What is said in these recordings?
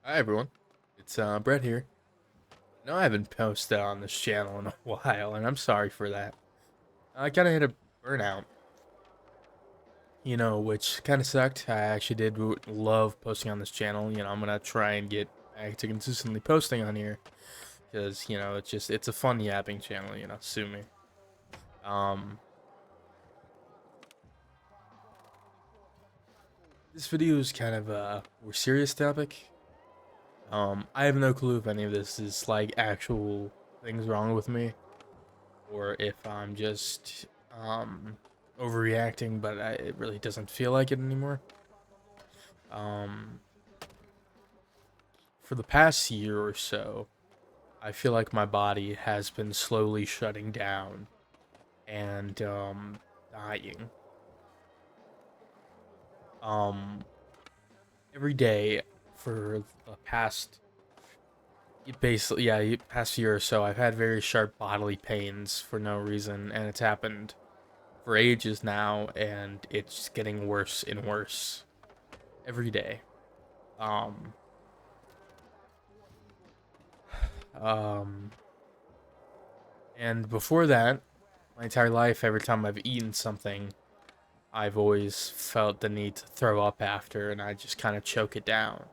Hi everyone, it's Brett here. No, I haven't posted on this channel in a while, and I'm sorry for that. I kind of hit a burnout, which kind of sucked. I actually did love posting on this channel. I'm gonna try and get back to consistently posting on here because it's a fun yapping channel. Sue me. Um, this video is kind of a more serious topic. I have no clue if any of this is like actual things wrong with me or if I'm just overreacting, but it really doesn't feel like it anymore. Um, for the past year or so, I feel like my body has been slowly shutting down and dying. Um, every day for the past basically past year or so, I've had very sharp bodily pains for no reason, and it's happened for ages now, and it's getting worse and worse every day. Um, um, and before that, my entire life, every time I've eaten something, I've always felt the need to throw up after, and I just kind of choke it down.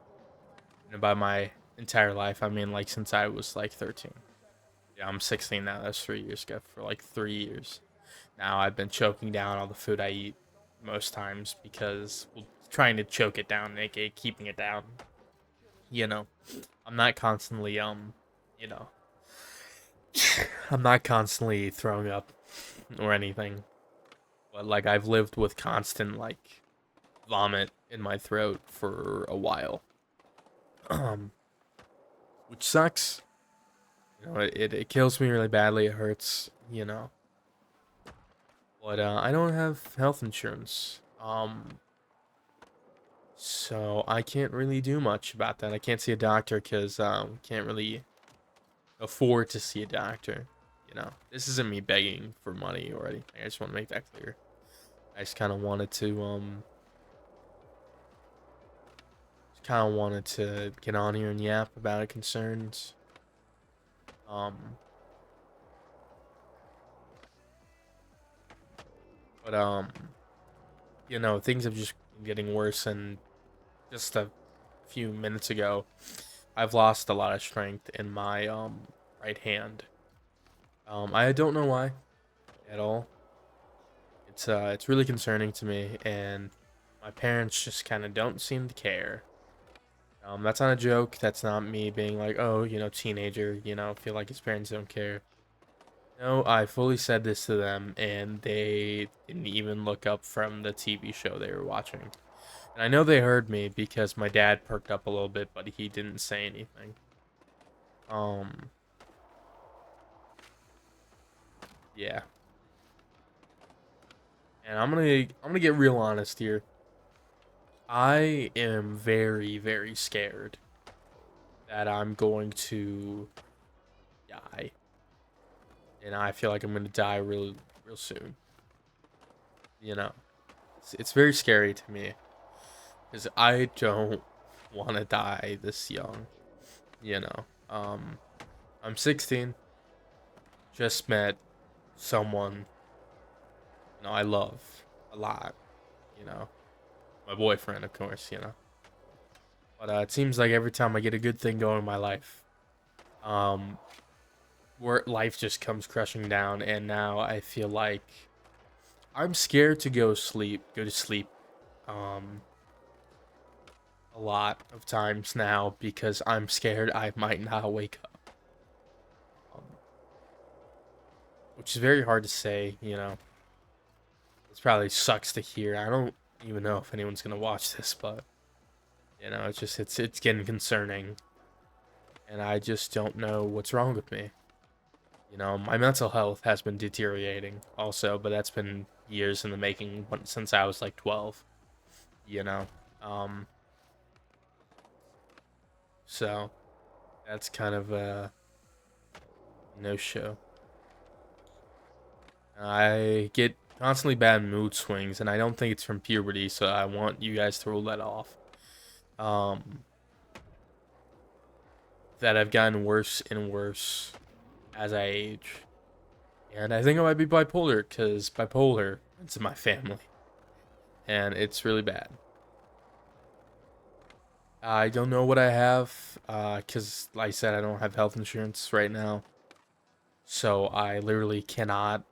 And by my entire life, I mean like since I was like 13. Yeah, I'm 16 now. That's 3 years ago. For like 3 years now, I've been choking down all the food I eat most times because well, trying to choke it down, aka keeping it down. You know, I'm not constantly you know, I'm not constantly throwing up or anything, but like I've lived with constant like vomit in my throat for a while, um, which sucks. It kills me really badly. It hurts, but I don't have health insurance, so I can't really do much about that. I can't see a doctor because can't really afford to see a doctor. This isn't me begging for money or anything. I just want to make that clear. I just kind of wanted to get on here and yap about it concerns. Um, but things have just been getting worse, and just a few minutes ago, I've lost a lot of strength in my right hand. I don't know why at all. It's really concerning to me, and my parents just kind of don't seem to care. That's not a joke. That's not me being like, oh, teenager, feel like his parents don't care. No, I fully said this to them, and they didn't even look up from the TV show they were watching. And I know they heard me because my dad perked up a little bit, but he didn't say anything. Um, yeah. And I'm gonna get real honest here. I am very, very scared that I'm going to die. And I feel like I'm gonna die real real soon. You know. It's very scary to me. Because I don't want to die this young. You know. I'm 16. Just met someone I love a lot. You know, my boyfriend, of course. But it seems like every time I get a good thing going in my life, um, where life just comes crushing down, and now I feel like I'm scared to go to sleep, um, a lot of times now because I'm scared I might not wake up. Um, which is very hard to say. It probably sucks to hear. I don't even know if anyone's gonna watch this, but it's getting concerning, and I just don't know what's wrong with me. My mental health has been deteriorating also, but that's been years in the making since I was like 12. You know, um, so that's kind of a no show. I get constantly bad mood swings, and I don't think it's from puberty, so I want you guys to rule that off. Um, that have gotten worse and worse as I age. And I think I might be bipolar because bipolar runs in my family. And it's really bad. I don't know what I have because, like I said, I don't have health insurance right now. So I literally cannot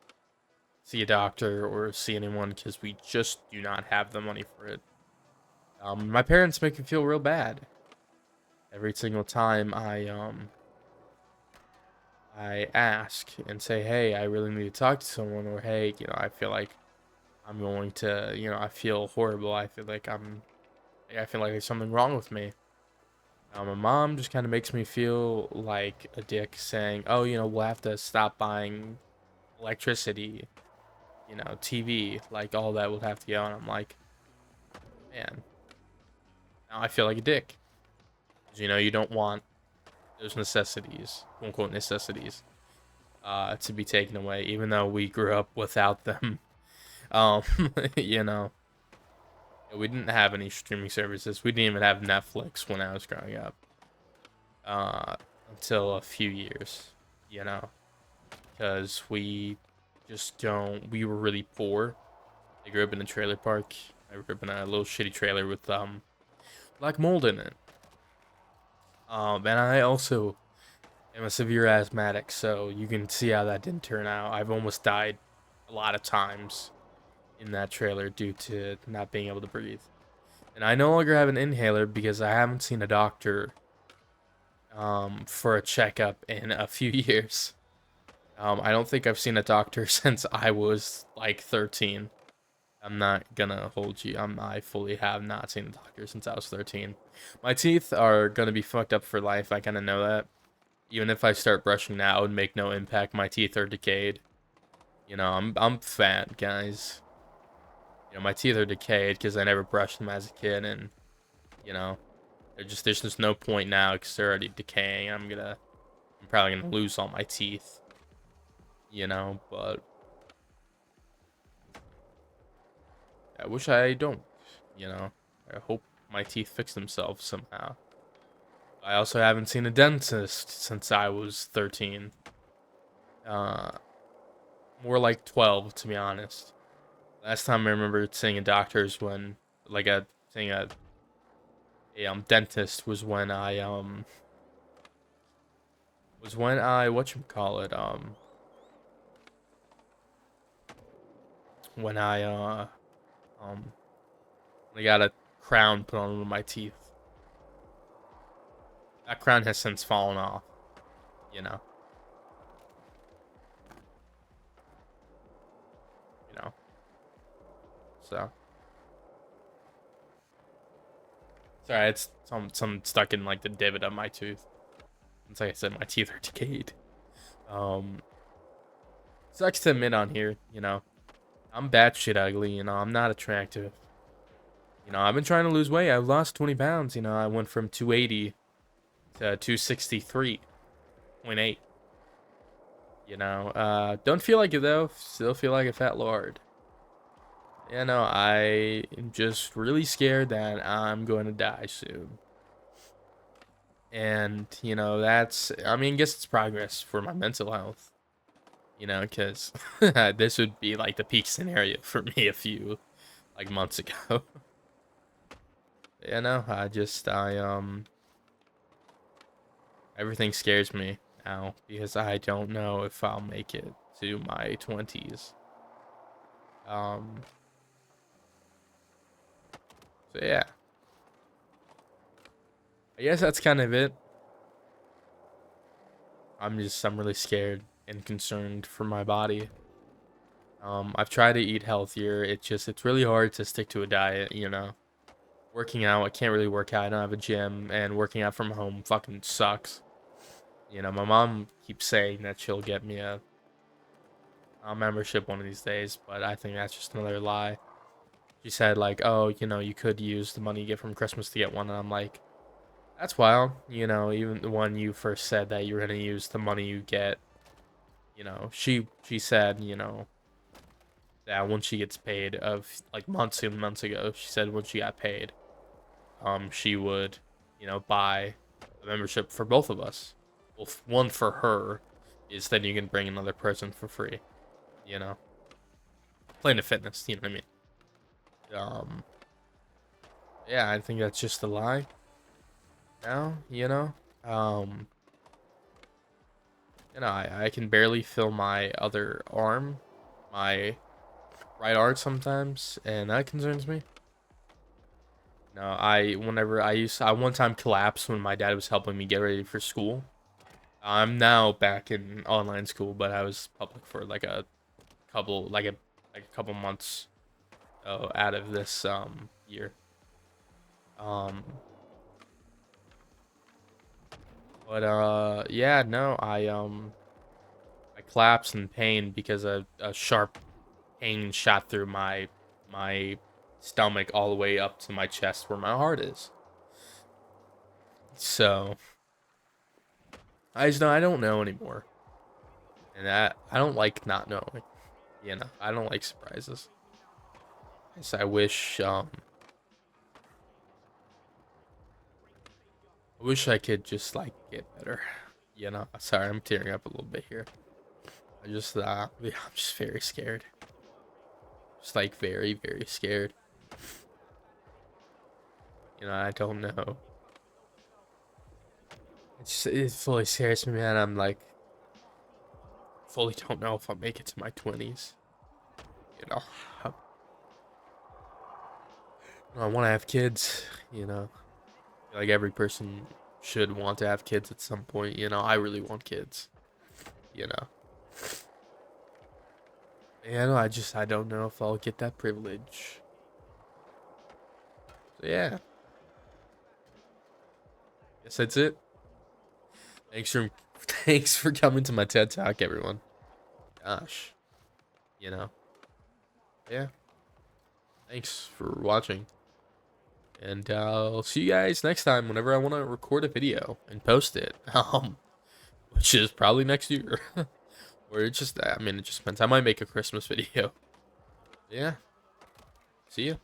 see a doctor or see anyone because we just do not have the money for it. My parents make me feel real bad every single time I ask and say, "Hey, I really need to talk to someone," or "Hey, I feel like I'm going to, I feel horrible. I feel like there's something wrong with me." My mom just kind of makes me feel like a dick, saying, "Oh, we'll have to stop buying electricity, TV, like all that will have to go." And I'm like, man, now I feel like a dick. 'Cause, you don't want those necessities, quote unquote necessities, to be taken away, even though we grew up without them. Um, you know, we didn't have any streaming services. We didn't even have Netflix when I was growing up, uh, until a few years, you know, because we just don't. We were really poor. I grew up in a trailer park. I grew up in a little shitty trailer with black mold in it. And I also am a severe asthmatic, so you can see how that didn't turn out. I've almost died a lot of times in that trailer due to not being able to breathe. And I no longer have an inhaler because I haven't seen a doctor for a checkup in a few years. I don't think I've seen a doctor since I was like 13. I'm not gonna hold you. I fully have not seen a doctor since I was 13. My teeth are gonna be fucked up for life. I kind of know that. Even if I start brushing now, it would make no impact. My teeth are decayed. I'm fat, guys. My teeth are decayed because I never brushed them as a kid, and you know, there's just no point now because they're already decaying. I'm probably gonna lose all my teeth. But I wish I don't. You know, I hope my teeth fix themselves somehow. I also haven't seen a dentist since I was 13. Uh, More like 12 to be honest. Last time I remember seeing a doctor's when, like seeing a dentist was when I whatchamacallit, when I um I got a crown put on one of my teeth. That crown has since fallen off, you know. You know. So sorry, it's some stuck in like the divot of my tooth. It's like I said, my teeth are decayed. Um Sucks to admit on here, I'm batshit ugly, I'm not attractive. I've been trying to lose weight. I've lost 20 pounds. I went from 280 to 263.8. Don't feel like it though. Still feel like a fat lord. I am just really scared that I'm going to die soon. And, I mean, I guess it's progress for my mental health. Because this would be like the peak scenario for me a few, like, months ago. Everything scares me now because I don't know if I'll make it to my 20s. Um, so yeah, I guess that's kind of it. I'm really scared and concerned for my body. I've tried to eat healthier. It's really hard to stick to a diet. Working out, I can't really work out. I don't have a gym, and working out from home fucking sucks. My mom keeps saying that she'll get me a membership one of these days, but I think that's just another lie. She said like, "Oh, you could use the money you get from Christmas to get one," and I'm like, "That's wild." Even when you first said that you were gonna use the money you get, she said, that when she gets paid of like months and months ago, she said when she got paid, she would, buy a membership for both of us. Well, one for her is then you can bring another person for free. You know, Planet Fitness. You know what I mean? Yeah, I think that's just a lie. Now, I can barely feel my other arm, my right arm sometimes, and that concerns me. No, I one time collapsed when my dad was helping me get ready for school. I'm now back in online school, but I was public for like a couple months out of this year. Um, but yeah, no, I collapsed in pain because a sharp pain shot through my stomach all the way up to my chest where my heart is. So I don't know anymore, and I don't like not knowing. I don't like surprises. So I wish I could just like get better. Sorry, I'm tearing up a little bit here. Yeah, I'm just very scared. Just like very, very scared. I don't know. It fully scares me, man. I'm like, fully don't know if I'll make it to my 20s. You know, I want to have kids. Like every person should want to have kids at some point. I really want kids. You know. Yeah, no, I don't know if I'll get that privilege. So yeah, guess that's it. Thanks for coming to my TED Talk, everyone. Gosh, you know, yeah. Thanks for watching, and I'll see you guys next time whenever I want to record a video and post it. Which is probably next year, or it just depends. I might make a Christmas video. Yeah. See ya.